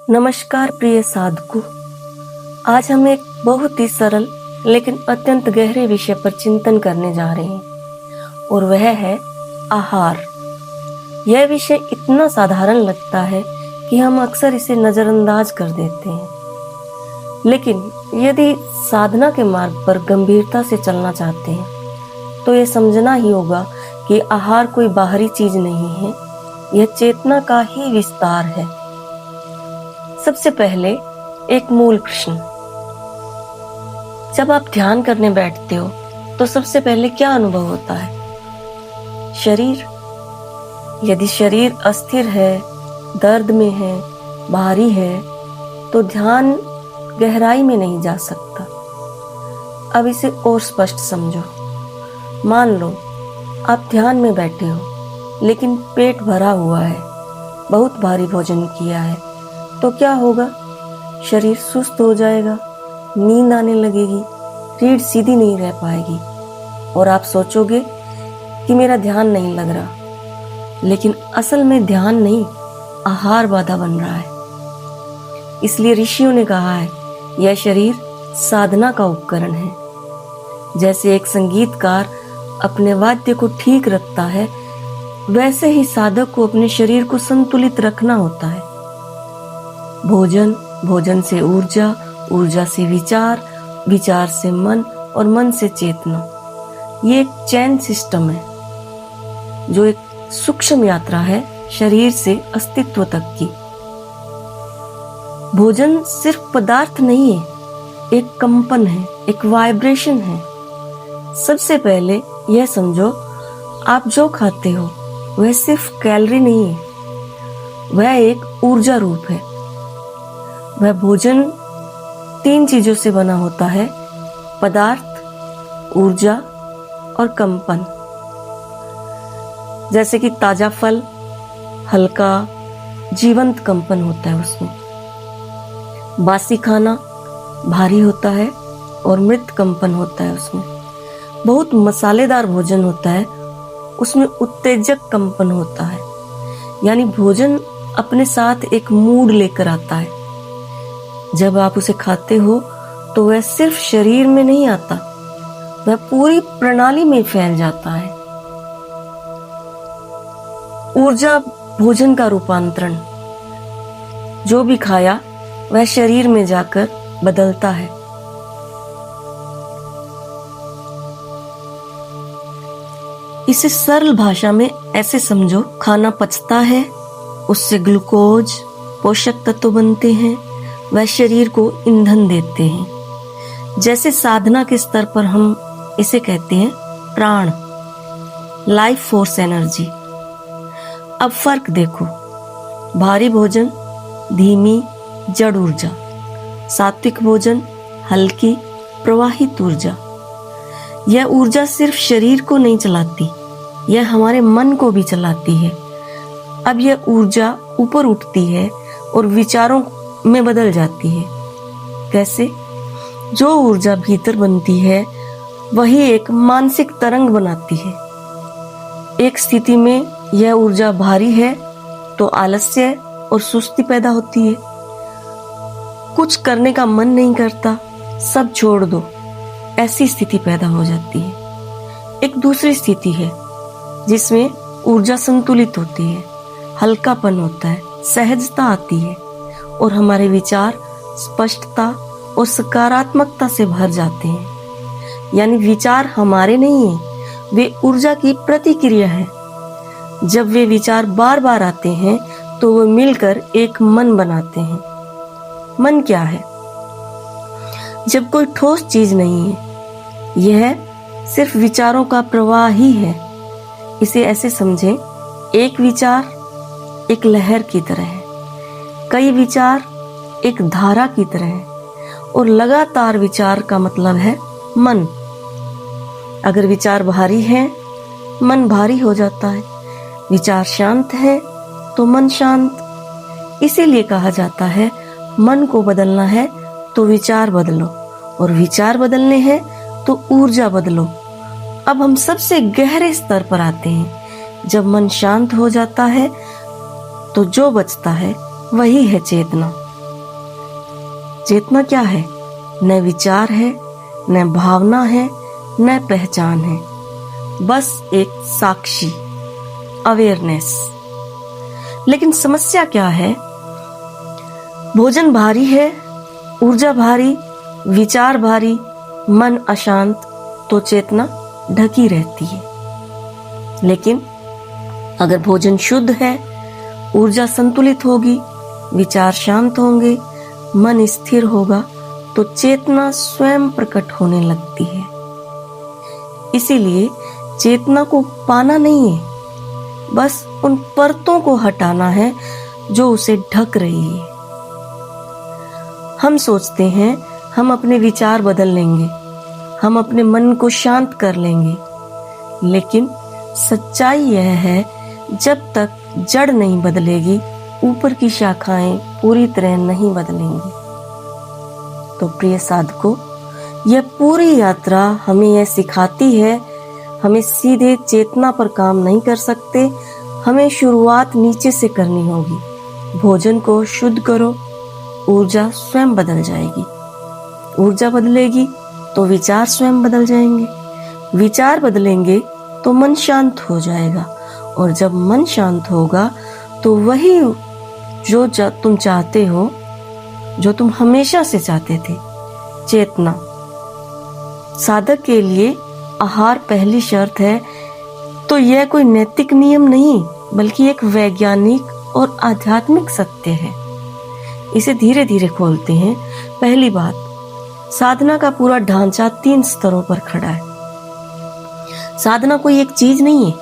नमस्कार प्रिय साधकों। आज हम एक बहुत ही सरल लेकिन अत्यंत गहरे विषय पर चिंतन करने जा रहे हैं और वह है आहार। यह विषय इतना साधारण लगता है कि हम अक्सर इसे नजरअंदाज कर देते हैं, लेकिन यदि साधना के मार्ग पर गंभीरता से चलना चाहते हैं तो यह समझना ही होगा कि आहार कोई बाहरी चीज नहीं है, यह चेतना का ही विस्तार है। सबसे पहले एक मूल प्रश्न, जब आप ध्यान करने बैठते हो तो सबसे पहले क्या अनुभव होता है? शरीर। यदि शरीर अस्थिर है, दर्द में है, भारी है, तो ध्यान गहराई में नहीं जा सकता। अब इसे और स्पष्ट समझो। मान लो आप ध्यान में बैठे हो लेकिन पेट भरा हुआ है, बहुत भारी भोजन किया है, तो क्या होगा? शरीर सुस्त हो जाएगा, नींद आने लगेगी, रीढ़ सीधी नहीं रह पाएगी और आप सोचोगे कि मेरा ध्यान नहीं लग रहा, लेकिन असल में ध्यान नहीं, आहार बाधा बन रहा है। इसलिए ऋषियों ने कहा है, यह शरीर साधना का उपकरण है। जैसे एक संगीतकार अपने वाद्य को ठीक रखता है, वैसे ही साधक को अपने शरीर को संतुलित रखना होता है। भोजन, भोजन से ऊर्जा, ऊर्जा से विचार, विचार से मन और मन से चेतना। ये एक चैन सिस्टम है, जो एक सूक्ष्म यात्रा है शरीर से अस्तित्व तक की। भोजन सिर्फ पदार्थ नहीं है, एक कंपन है, एक वाइब्रेशन है। सबसे पहले यह समझो, आप जो खाते हो वह सिर्फ कैलोरी नहीं है, वह एक ऊर्जा रूप है। वह भोजन 3 चीजों से बना होता है: पदार्थ, ऊर्जा और कंपन। जैसे कि ताजा फल हल्का जीवंत कंपन होता है उसमें, बासी खाना भारी होता है और मृत कंपन होता है उसमें, बहुत मसालेदार भोजन होता है उसमें उत्तेजक कंपन होता है। यानी भोजन अपने साथ एक मूड लेकर आता है। जब आप उसे खाते हो तो वह सिर्फ शरीर में नहीं आता, वह पूरी प्रणाली में फैल जाता है। ऊर्जा भोजन का रूपांतरण, जो भी खाया वह शरीर में जाकर बदलता है। इसे सरल भाषा में ऐसे समझो, खाना पचता है, उससे ग्लूकोज पोषक तत्व बनते हैं, वह शरीर को ईंधन देते हैं। जैसे साधना के स्तर पर हम इसे कहते हैं प्राण, लाइफ फोर्स एनर्जी। अब फर्क देखो, भारी भोजन धीमी जड़ ऊर्जा, सात्विक भोजन हल्की प्रवाहित ऊर्जा। यह ऊर्जा सिर्फ शरीर को नहीं चलाती, यह हमारे मन को भी चलाती है। अब यह ऊर्जा ऊपर उठती है और विचारों में बदल जाती है। कैसे? जो ऊर्जा भीतर बनती है वही एक मानसिक तरंग बनाती है। एक स्थिति में यह ऊर्जा भारी है तो आलस्य और सुस्ती पैदा होती है, कुछ करने का मन नहीं करता, सब छोड़ दो, ऐसी स्थिति पैदा हो जाती है। एक दूसरी स्थिति है जिसमें ऊर्जा संतुलित होती है, हल्कापन होता है, सहजता आती है और हमारे विचार स्पष्टता और सकारात्मकता से भर जाते हैं। यानी विचार हमारे नहीं है, वे ऊर्जा की प्रतिक्रिया है। जब वे विचार बार बार आते हैं तो वे मिलकर एक मन बनाते हैं। मन क्या है? जब कोई ठोस चीज नहीं है, यह सिर्फ विचारों का प्रवाह ही है। इसे ऐसे समझें, एक विचार एक लहर की तरह है, कई विचार एक धारा की तरह है और लगातार विचार का मतलब है मन। अगर विचार भारी है, मन भारी हो जाता है। विचार शांत है तो मन शांत। इसीलिए कहा जाता है, मन को बदलना है तो विचार बदलो और विचार बदलने हैं तो ऊर्जा बदलो। अब हम सबसे गहरे स्तर पर आते हैं। जब मन शांत हो जाता है तो जो बचता है वही है चेतना। चेतना क्या है? न विचार है, न भावना है, न पहचान है, बस एक साक्षी, अवेयरनेस। लेकिन समस्या क्या है? भोजन भारी है, ऊर्जा भारी, विचार भारी, मन अशांत, तो चेतना ढकी रहती है। लेकिन अगर भोजन शुद्ध है, ऊर्जा संतुलित होगी, विचार शांत होंगे, मन स्थिर होगा, तो चेतना स्वयं प्रकट होने लगती है। इसीलिए चेतना को पाना नहीं है, बस उन परतों को हटाना है जो उसे ढक रही है। हम सोचते हैं हम अपने विचार बदल लेंगे, हम अपने मन को शांत कर लेंगे, लेकिन सच्चाई यह है, जब तक जड़ नहीं बदलेगी, ऊपर की शाखाएं पूरी तरह नहीं बदलेंगी। तो प्रिय साधकों, यह पूरी यात्रा हमें यह सिखाती है, हमें सीधे चेतना पर काम नहीं कर सकते, हमें शुरुआत नीचे से करनी होगी। भोजन को शुद्ध करो, ऊर्जा स्वयं बदल जाएगी। ऊर्जा बदलेगी तो विचार स्वयं बदल जाएंगे, विचार बदलेंगे तो मन शांत हो जाएगा, और जब मन शांत होगा तो वही जो तुम चाहते हो, जो तुम हमेशा से चाहते थे, चेतना। साधक के लिए आहार पहली शर्त है, तो यह कोई नैतिक नियम नहीं, बल्कि एक वैज्ञानिक और आध्यात्मिक सत्य है। इसे धीरे धीरे खोलते हैं। पहली बात, साधना का पूरा ढांचा 3 स्तरों पर खड़ा है। साधना कोई एक चीज नहीं है,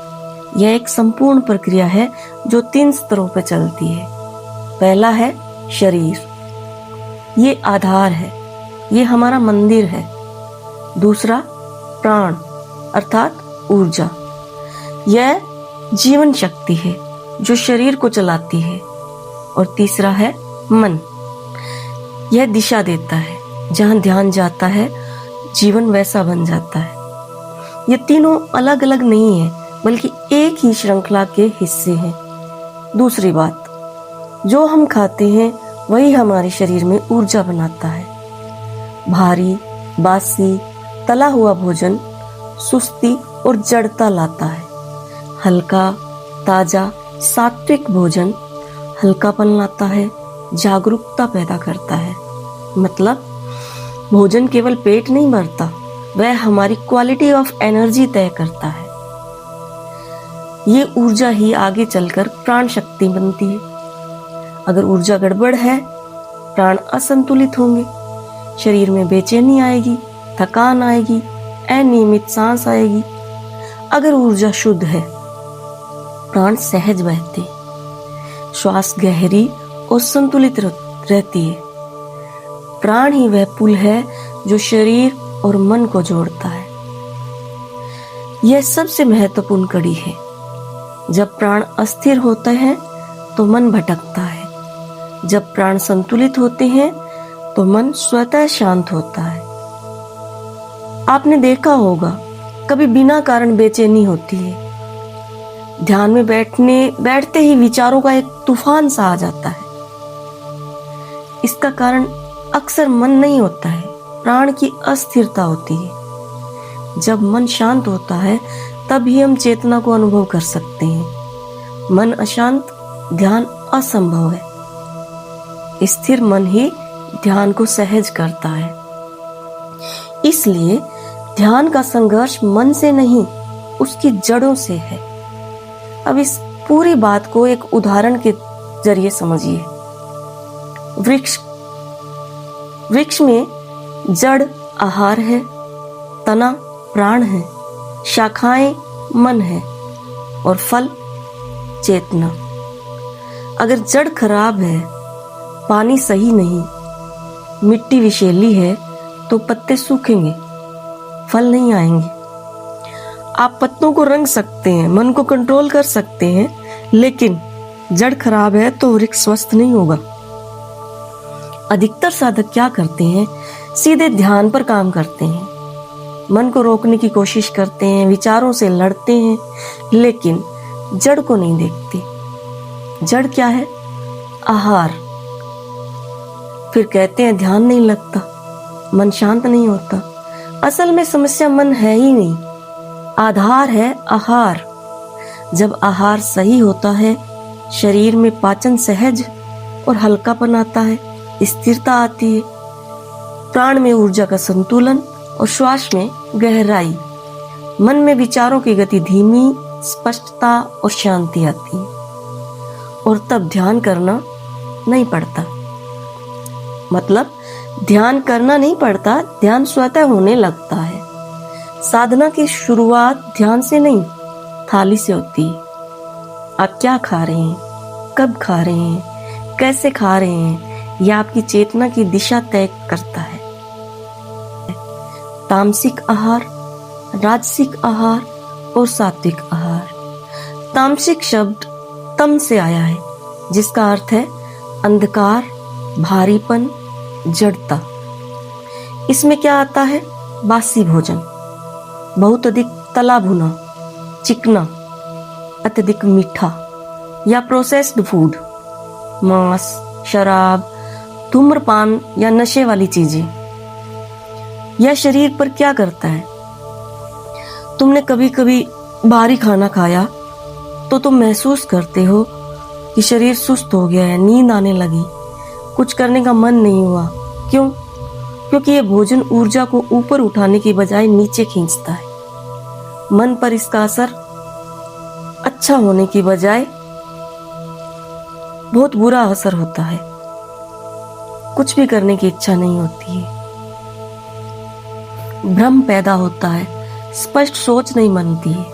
यह एक संपूर्ण प्रक्रिया है जो 3 स्तरों पर चलती है। पहला है शरीर, ये आधार है, ये हमारा मंदिर है। दूसरा प्राण अर्थात ऊर्जा, यह जीवन शक्ति है जो शरीर को चलाती है। और तीसरा है मन, यह दिशा देता है, जहां ध्यान जाता है जीवन वैसा बन जाता है। ये तीनों अलग अलग नहीं है, बल्कि एक ही श्रृंखला के हिस्से हैं। दूसरी बात, जो हम खाते हैं वही हमारे शरीर में ऊर्जा बनाता है। भारी, बासी, तला हुआ भोजन सुस्ती और जड़ता लाता है। हल्का, ताजा, सात्विक भोजन हल्कापन लाता है, जागरूकता पैदा करता है। मतलब भोजन केवल पेट नहीं भरता, वह हमारी क्वालिटी ऑफ एनर्जी तय करता है। ये ऊर्जा ही आगे चलकर प्राण शक्ति बनती है। अगर ऊर्जा गड़बड़ है, प्राण असंतुलित होंगे, शरीर में बेचैनी आएगी, थकान आएगी, अनियमित सांस आएगी। अगर ऊर्जा शुद्ध है, प्राण सहज बहते, श्वास गहरी और संतुलित रहती है। प्राण ही वह पुल है जो शरीर और मन को जोड़ता है। यह सबसे महत्वपूर्ण कड़ी है। जब प्राण अस्थिर होते हैं तो मन भटकता है, जब प्राण संतुलित होते हैं तो मन स्वतः शांत होता है। आपने देखा होगा, कभी बिना कारण बेचैनी होती है, ध्यान में बैठते ही विचारों का एक तूफान सा आ जाता है। इसका कारण अक्सर मन नहीं होता है, प्राण की अस्थिरता होती है। जब मन शांत होता है तभी हम चेतना को अनुभव कर सकते हैं। मन अशांत, ध्यान असंभव है। स्थिर मन ही ध्यान को सहज करता है। इसलिए ध्यान का संघर्ष मन से नहीं, उसकी जड़ों से है। अब इस पूरी बात को एक उदाहरण के जरिए समझिए। वृक्ष में जड़ आहार है, तना प्राण है, शाखाएं मन है और फल चेतना। अगर जड़ खराब है, पानी सही नहीं, मिट्टी विषैली है, तो पत्ते सूखेंगे, फल नहीं आएंगे। आप पत्तों को रंग सकते हैं, मन को कंट्रोल कर सकते हैं, लेकिन जड़ खराब है तो वृक्ष स्वस्थ नहीं होगा। अधिकतर साधक क्या करते हैं? सीधे ध्यान पर काम करते हैं, मन को रोकने की कोशिश करते हैं, विचारों से लड़ते हैं, लेकिन जड़ को नहीं देखते। जड़ क्या है? आहार। फिर कहते हैं ध्यान नहीं लगता, मन शांत नहीं होता। असल में समस्या मन है ही नहीं, आधार है आहार। जब आहार सही होता है, शरीर में पाचन सहज और हल्कापन आता है, स्थिरता आती है, प्राण में ऊर्जा का संतुलन और श्वास में गहराई, मन में विचारों की गति धीमी, स्पष्टता और शांति आती है। और तब ध्यान करना नहीं पड़ता, मतलब ध्यान करना नहीं पड़ता, ध्यान स्वतः होने लगता है। साधना की शुरुआत ध्यान से नहीं, थाली से होती है। आप क्या खा रहे हैं, कब खा रहे हैं, कैसे खा रहे हैं, यह आपकी चेतना की दिशा तय करता है। तामसिक आहार, राजसिक आहार और सात्विक आहार। तामसिक शब्द तम से आया है, जिसका अर्थ है अंधकार, भारीपन, जड़ता। इसमें क्या आता है? बासी भोजन, बहुत अधिक तला भुना, चिकना, अत्यधिक मीठा या प्रोसेस्ड फूड, मांस, शराब, धूम्रपान या नशे वाली चीजें। यह शरीर पर क्या करता है? तुमने कभी कभी भारी खाना खाया तो तुम महसूस करते हो कि शरीर सुस्त हो गया है, नींद आने लगी, कुछ करने का मन नहीं हुआ। क्यों? क्योंकि यह भोजन ऊर्जा को ऊपर उठाने की बजाय नीचे खींचता है। मन पर इसका असर अच्छा होने की बजाय बहुत बुरा असर होता है। कुछ भी करने की इच्छा नहीं होती है, भ्रम पैदा होता है, स्पष्ट सोच नहीं बनती है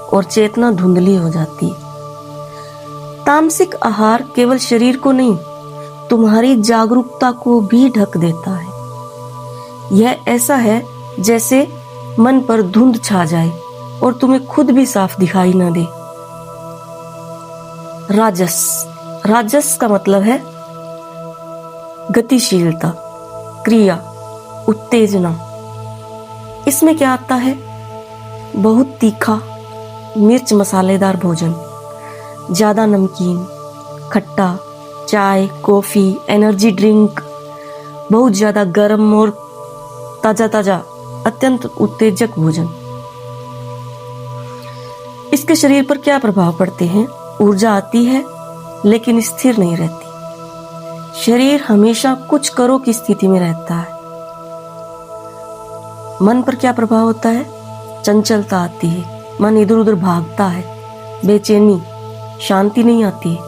और चेतना धुंधली हो जाती है। तामसिक आहार केवल शरीर को नहीं, तुम्हारी जागरूकता को भी ढक देता है। यह ऐसा है जैसे मन पर धुंध छा जाए और तुम्हें खुद भी साफ दिखाई न दे। राजस, राजस का मतलब है गतिशीलता, क्रिया, उत्तेजना। इसमें क्या आता है? बहुत तीखा, मिर्च मसालेदार भोजन, ज्यादा नमकीन, खट्टा, चाय, कॉफी, एनर्जी ड्रिंक, बहुत ज्यादा गर्म और ताजा ताजा अत्यंत उत्तेजक भोजन। इसके शरीर पर क्या प्रभाव पड़ते हैं? ऊर्जा आती है लेकिन स्थिर नहीं रहती। शरीर हमेशा कुछ करो की स्थिति में रहता है। मन पर क्या प्रभाव होता है? चंचलता आती है, मन इधर उधर भागता है, बेचैनी, शांति नहीं आती है,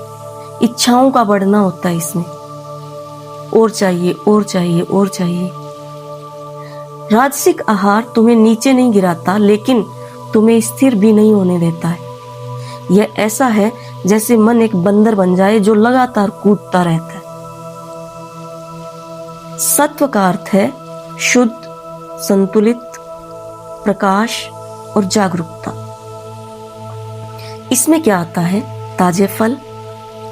इच्छाओं का बढ़ना होता है इसमें, और चाहिए और चाहिए और चाहिए। राजसिक आहार तुम्हें नीचे नहीं गिराता लेकिन तुम्हें स्थिर भी नहीं होने देता है। यह ऐसा है जैसे मन एक बंदर बन जाए जो लगातार कूदता रहता है। सत्व का अर्थ है शुद्ध, संतुलित, प्रकाश और जागरूकता। इसमें क्या आता है? ताजे फल,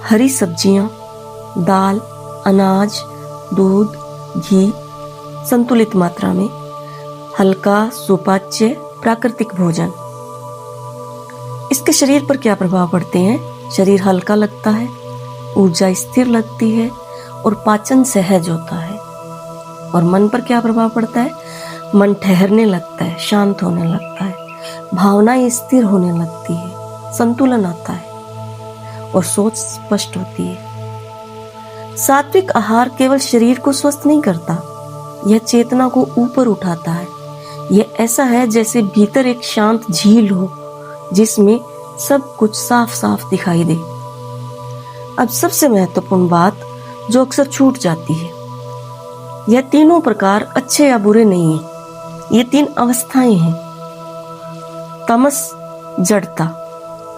हरी सब्जियां, दाल, अनाज, दूध, घी, संतुलित मात्रा में, हल्का, सुपाच्य, प्राकृतिक भोजन। इसके शरीर पर क्या प्रभाव पड़ते हैं? शरीर हल्का लगता है, ऊर्जा स्थिर लगती है और पाचन सहज होता है। और मन पर क्या प्रभाव पड़ता है? मन ठहरने लगता है, शांत होने लगता है, भावनाएं स्थिर होने लगती है, संतुलन आता है और सोच स्पष्ट होती है। सात्विक आहार केवल शरीर को स्वस्थ नहीं करता, यह चेतना को ऊपर उठाता है। यह ऐसा है जैसे भीतर एक शांत झील हो जिसमें सब कुछ साफ साफ दिखाई दे। अब सबसे महत्वपूर्ण बात जो अक्सर छूट जाती है, यह तीनों प्रकार अच्छे या बुरे नहीं है, ये तीन अवस्थाएं हैं। तमस जड़ता,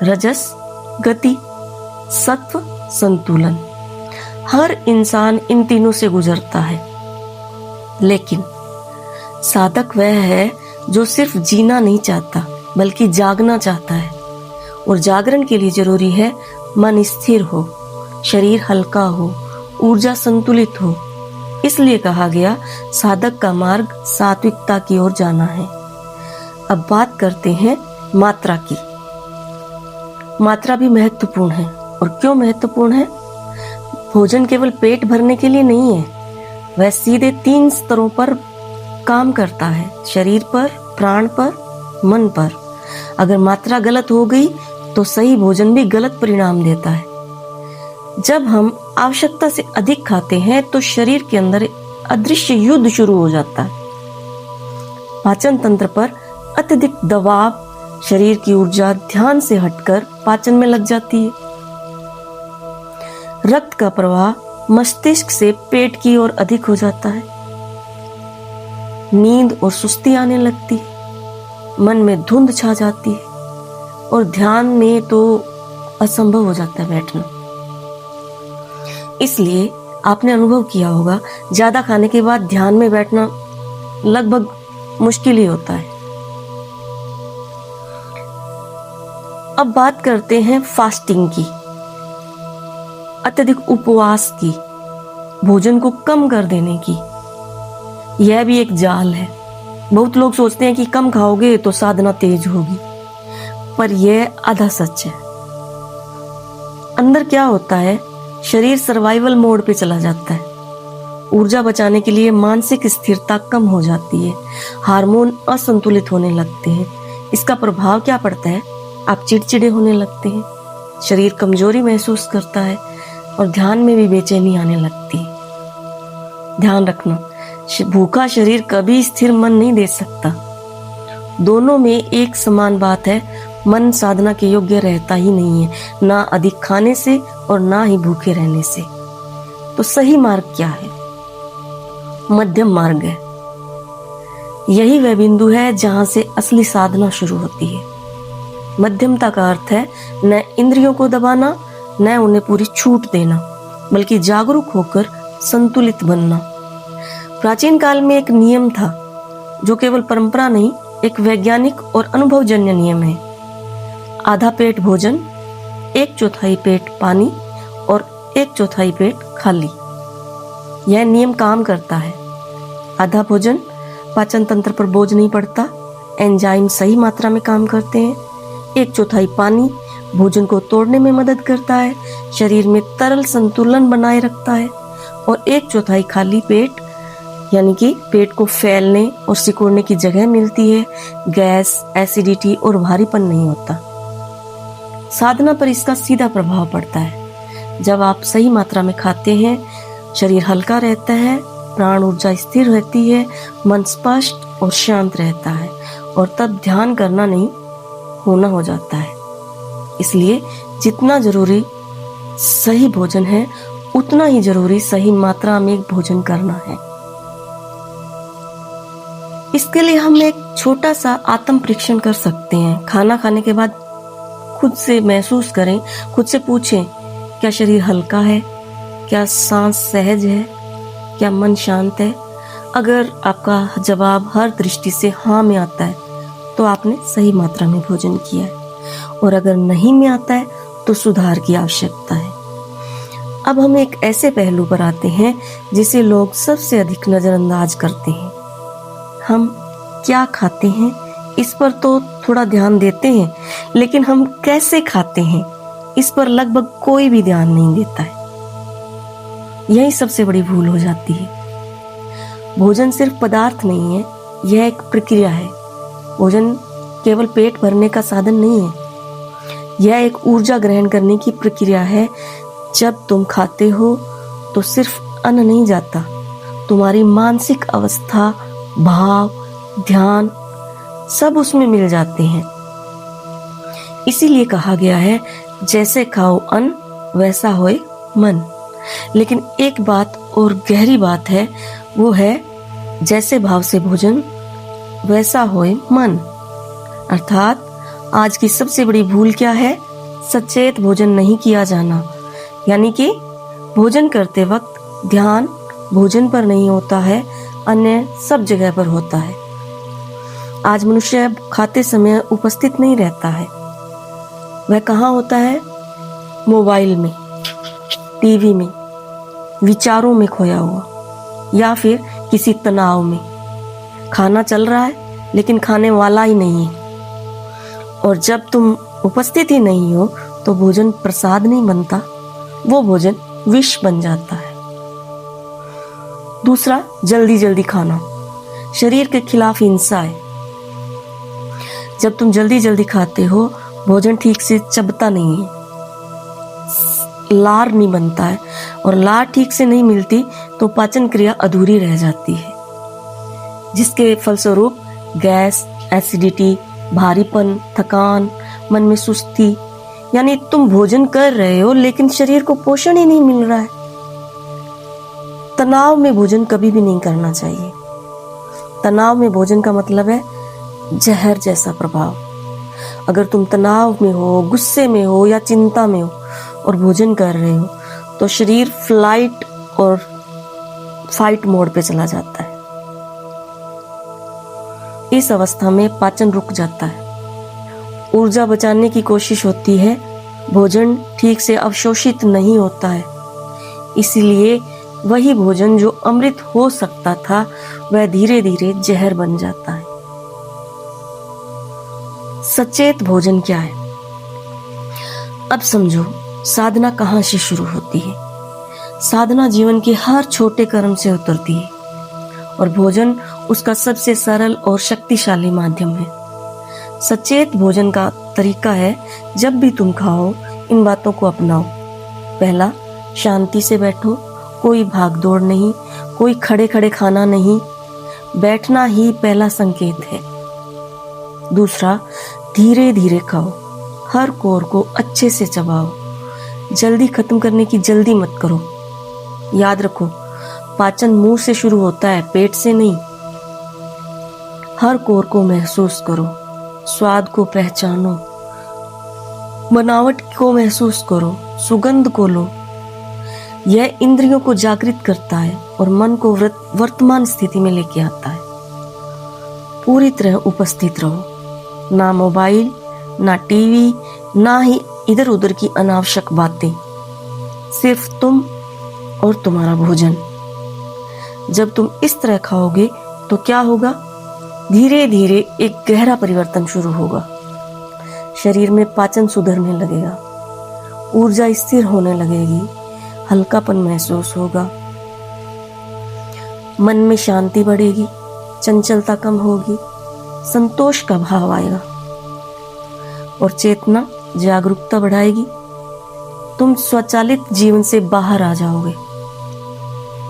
रजस गति, सत्व संतुलन। हर इंसान इन तीनों से गुजरता है, लेकिन साधक वह है जो सिर्फ जीना नहीं चाहता बल्कि जागना चाहता है। और जागरण के लिए जरूरी है मन स्थिर हो, शरीर हल्का हो, ऊर्जा संतुलित हो। इसलिए कहा गया साधक का मार्ग सात्विकता की ओर जाना है। अब बात करते हैं मात्रा की। मात्रा भी महत्वपूर्ण है। और क्यों महत्वपूर्ण है? भोजन केवल पेट भरने के लिए नहीं है, वह सीधे 3 स्तरों पर काम करता है, शरीर पर, प्राण पर, मन पर। अगर मात्रा गलत हो गई तो सही भोजन भी गलत परिणाम देता है। जब हम आवश्यकता से अधिक खाते हैं तो शरीर के अंदर अदृश्य युद्ध शुरू हो जाता है। पाचन तंत्र पर अत्यधिक दबाव शरीर की ऊर्जा ध्यान से हटकर पाचन में लग जाती है। रक्त का प्रवाह मस्तिष्क से पेट की ओर अधिक हो जाता है। नींद और सुस्ती आने लगती है। मन में धुंध छा जाती है और ध्यान में तो असंभव हो जाता है बैठना। इसलिए आपने अनुभव किया होगा, ज्यादा खाने के बाद ध्यान में बैठना लगभग मुश्किल ही होता है। अब बात करते हैं फास्टिंग की, अत्यधिक उपवास की, भोजन को कम कर देने की। यह भी एक जाल है। बहुत लोग सोचते हैं कि कम खाओगे तो साधना तेज होगी, पर यह आधा सच है। अंदर क्या होता है, शरीर सर्वाइवल मोड पे चला जाता है। ऊर्जा बचाने के लिए मानसिक स्थिरता कम हो जाती है, हार्मोन असंतुलित होने लगते हैं। इसका प्रभाव क्या पड़ता है, आप चिड़चिड़े होने लगते हैं, शरीर कमजोरी महसूस करता है और ध्यान में भी बेचैनी आने लगती है। ध्यान रखना, भूखा शरीर कभी स्थिर मन नहीं दे सकता। दोनों में एक समान बात है, मन साधना के योग्य रहता ही नहीं है, ना अधिक खाने से और ना ही भूखे रहने से। तो सही मार्ग क्या है? मध्यम मार्ग है। यही वह बिंदु है जहां से असली साधना शुरू होती है। मध्यमता का अर्थ है न इंद्रियों को दबाना, न उन्हें पूरी छूट देना, बल्कि जागरूक होकर संतुलित बनना। प्राचीन काल में एक नियम था जो केवल परंपरा नहीं, एक वैज्ञानिक और अनुभवजन्य नियम है। आधा पेट भोजन, 1/4 पेट पानी और 1/4 पेट खाली। यह नियम काम करता है। आधा भोजन, पाचन तंत्र पर बोझ नहीं पड़ता, एंजाइम सही मात्रा में काम करते हैं। 1/4 पानी भोजन को तोड़ने में मदद करता है, शरीर में तरल संतुलन बनाए रखता है। और 1/4 खाली पेट, यानी कि पेट को फैलने और सिकुड़ने की जगह मिलती है, गैस, एसिडिटी और भारीपन नहीं होता। साधना पर इसका सीधा प्रभाव पड़ता है। जब आप सही मात्रा में खाते हैं, शरीर हल्का रहता है, प्राण ऊर्जा स्थिर रहती है, मन स्पष्ट और शांत रहता है, और तब ध्यान करना नहीं, होना हो जाता है। इसलिए जितना जरूरी सही भोजन है, उतना ही जरूरी सही मात्रा में भोजन करना है। इसके लिए हम एक छोटा सा आत्म परीक्षण कर सकते हैं। खाना खाने के बाद खुद से महसूस करें, खुद से पूछें, क्या शरीर हल्का है, क्या सांस सहज है, क्या मन शांत है। अगर आपका जवाब हर दृष्टि से हाँ में आता है तो आपने सही मात्रा में भोजन किया है, और अगर नहीं में आता है तो सुधार की आवश्यकता है। अब हम एक ऐसे पहलू पर आते हैं जिसे लोग सबसे अधिक नजरअंदाज करते हैं। हम क्या खाते हैं इस पर तो थोड़ा ध्यान देते हैं, लेकिन हम कैसे खाते हैं इस पर लगभग कोई भी ध्यान नहीं देता है। यही सबसे बड़ी भूल हो जाती है। भोजन सिर्फ पदार्थ नहीं है, यह एक प्रक्रिया है। भोजन केवल पेट भरने का साधन नहीं है, यह एक ऊर्जा ग्रहण करने की प्रक्रिया है। जब तुम खाते हो तो सिर्फ अन्न नहीं जाता, तुम्हारी मानसिक अवस्था, भाव, ध्यान सब उसमें मिल जाते हैं। इसीलिए कहा गया है, जैसे खाओ अन्न वैसा होए मन। लेकिन एक बात और गहरी बात है, वो है जैसे भाव से भोजन वैसा होए मन। अर्थात आज की सबसे बड़ी भूल क्या है? सचेत भोजन नहीं किया जाना। यानी कि भोजन करते वक्त ध्यान भोजन पर नहीं होता है, अन्य सब जगह पर होता है। आज मनुष्य खाते समय उपस्थित नहीं रहता है। वह कहाँ होता है? मोबाइल में, टीवी में, विचारों में खोया हुआ, या फिर किसी तनाव में। खाना चल रहा है लेकिन खाने वाला ही नहीं है। और जब तुम उपस्थित ही नहीं हो तो भोजन प्रसाद नहीं बनता, वो भोजन विष बन जाता है। दूसरा, जल्दी जल्दी खाना शरीर के खिलाफ हिंसा है। जब तुम जल्दी जल्दी खाते हो, भोजन ठीक से चबता नहीं है, लार नहीं बनता है, और लार ठीक से नहीं मिलती तो पाचन क्रिया अधूरी रह जाती है, जिसके फलस्वरूप गैस, एसिडिटी, भारीपन, थकान, मन में सुस्ती, यानी तुम भोजन कर रहे हो लेकिन शरीर को पोषण ही नहीं मिल रहा है। तनाव में भोजन कभी भी नहीं करना चाहिए। तनाव में भोजन का मतलब है जहर जैसा प्रभाव। अगर तुम तनाव में हो, गुस्से में हो या चिंता में हो और भोजन कर रहे हो तो शरीर फ्लाइट और फाइट मोड पे चला जाता है। इस अवस्था में पाचन रुक जाता है, ऊर्जा बचाने की कोशिश होती है, भोजन ठीक से अवशोषित नहीं होता है। इसीलिए वही भोजन जो अमृत हो सकता था वह धीरे धीरे जहर बन जाता है। सचेत भोजन क्या है? अब समझो साधना कहाँ से शुरू होती है। साधना जीवन के हर छोटे कर्म से उतरती है और भोजन उसका सबसे सरल और शक्तिशाली माध्यम है। सचेत भोजन का तरीका है, जब भी तुम खाओ इन बातों को अपनाओ। पहला, शांति से बैठो, कोई भाग दौड़ नहीं, कोई खड़े खड़े खाना नहीं, बैठना ही पहला संकेत है। दूसरा, धीरे धीरे खाओ, हर कोर को अच्छे से चबाओ, जल्दी खत्म करने की जल्दी मत करो। याद रखो, पाचन मुंह से शुरू होता है, पेट से नहीं। हर कोर को महसूस करो, स्वाद को पहचानो, बनावट को महसूस करो, सुगंध को लो। यह इंद्रियों को जागृत करता है और मन को वर्तमान स्थिति में लेके आता है। पूरी तरह उपस्थित रहो, ना मोबाइल, ना टीवी, ना ही इधर उधर की अनावश्यक बातें, सिर्फ तुम और तुम्हारा भोजन। जब तुम इस तरह खाओगे तो क्या होगा? धीरे धीरे एक गहरा परिवर्तन शुरू होगा। शरीर में पाचन सुधरने लगेगा, ऊर्जा स्थिर होने लगेगी, हल्कापन महसूस होगा, मन में शांति बढ़ेगी, चंचलता कम होगी, संतोष का भाव आएगा और चेतना, जागरूकता बढ़ाएगी। तुम स्वचालित जीवन से बाहर आ जाओगे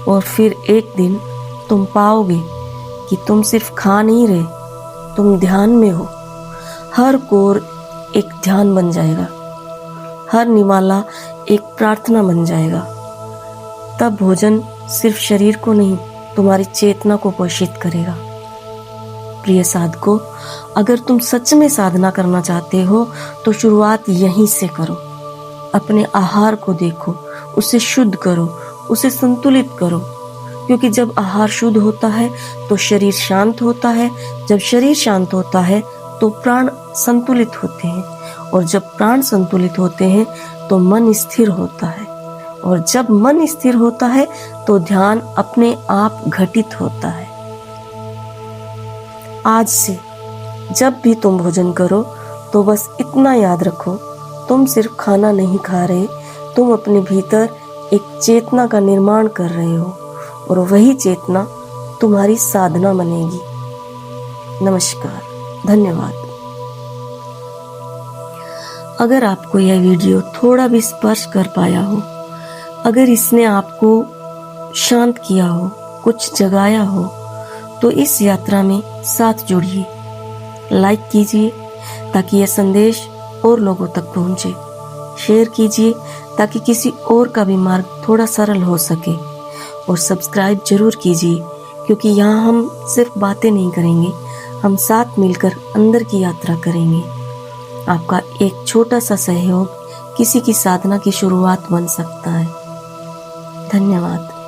और फिर एक दिन तुम पाओगे कि तुम सिर्फ खा नहीं रहे, तुम ध्यान में हो। हर कोर एक ध्यान बन जाएगा, हर निवाला एक प्रार्थना बन जाएगा। तब भोजन सिर्फ शरीर को नहीं, तुम्हारी चेतना को पोषित करेगा। प्रिय साधकों, अगर तुम सच में साधना करना चाहते हो तो शुरुआत यहीं से करो। अपने आहार को देखो, उसे शुद्ध करो, उसे संतुलित करो, क्योंकि जब आहार शुद्ध होता है तो शरीर शांत होता है। जब शरीर शांत होता है तो प्राण संतुलित होते हैं, और जब प्राण संतुलित होते हैं तो मन स्थिर होता है, और जब मन स्थिर होता है तो ध्यान अपने आप घटित होता है। आज से जब भी तुम भोजन करो तो बस इतना याद रखो, तुम सिर्फ खाना नहीं खा रहे, तुम अपने भीतर एक चेतना का निर्माण कर रहे हो और वही चेतना तुम्हारी साधना बनेगी। नमस्कार, धन्यवाद। अगर आपको यह वीडियो थोड़ा भी स्पर्श कर पाया हो, अगर इसने आपको शांत किया हो, कुछ जगाया हो, तो इस यात्रा में साथ जुड़िए, लाइक कीजिए ताकि यह संदेश और लोगों तक पहुंचे, शेयर कीजिए ताकि किसी और का भी मार्ग थोड़ा सरल हो सके, और सब्सक्राइब जरूर कीजिए, क्योंकि यहाँ हम सिर्फ बातें नहीं करेंगे, हम साथ मिलकर अंदर की यात्रा करेंगे। आपका एक छोटा सा सहयोग किसी की साधना की शुरुआत बन सकता है। धन्यवाद।